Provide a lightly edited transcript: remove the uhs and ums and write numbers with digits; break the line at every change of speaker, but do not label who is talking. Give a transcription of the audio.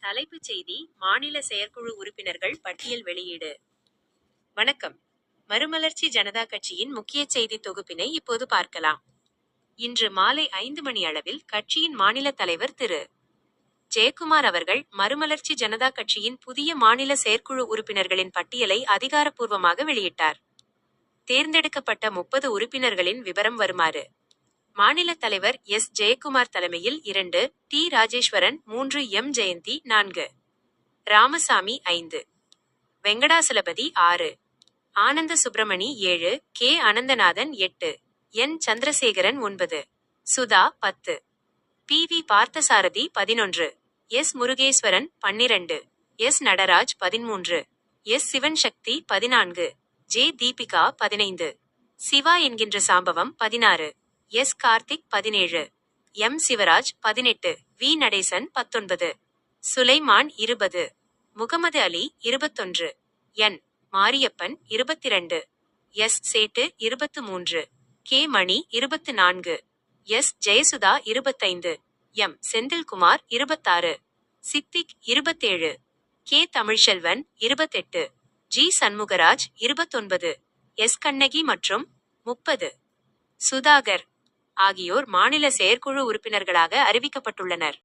தலைப்புச் செய்தி: மாநில செயற்குழு உறுப்பினர்கள் பட்டியல் வெளியீடு. வணக்கம். மறுமலர்ச்சி ஜனதா கட்சியின் முக்கிய செய்தி தொகுப்பினை இப்போது பார்க்கலாம். இன்று மாலை 5 மணி அளவில் கட்சியின் மாநில தலைவர் திரு. ஜெயக்குமார் அவர்கள் மறுமலர்ச்சி ஜனதா கட்சியின் புதிய மாநில செயற்குழு உறுப்பினர்களின் பட்டியலை அதிகாரப்பூர்வமாக வெளியிட்டார். தேர்ந்தெடுக்கப்பட்ட 30 உறுப்பினர்களின் விவரம் வருமாறு: மாநில தலைவர் எஸ். ஜெயக்குமார் தலைமையில் 2, T. Rajeswaran 3, M. Jayanthi 4, Ramasamy 5, Venkatachalapathy 6, Anand Subramani 7, K. Ananthanathan 8, N. Chandrasekaran 9, Sudha 10, P. V. Parthasarathy 11, S. Murugeswaran 12, S. Nataraj 13, S. Sivansakthi 14, J. Deepika 15, Siva என்கின்ற Sambavam 16, S. Karthik 17, M. Sivaraj 18, V. Natesan 19, Sulaiman 20, Mohammed Ali 21, N. Mariappan 22, S. Settu 23, K. Mani 24, S. Jayasudha 25, M. Senthilkumar 26, Siddique 27, K. Tamilselvan 28, G. Shanmugaraj 29, S. Kannagi மற்றும் 30, சுதாகர் ஆகியோர் மாநில செயற்குழு உறுப்பினர்களாக அறிவிக்கப்பட்டுள்ளனர்.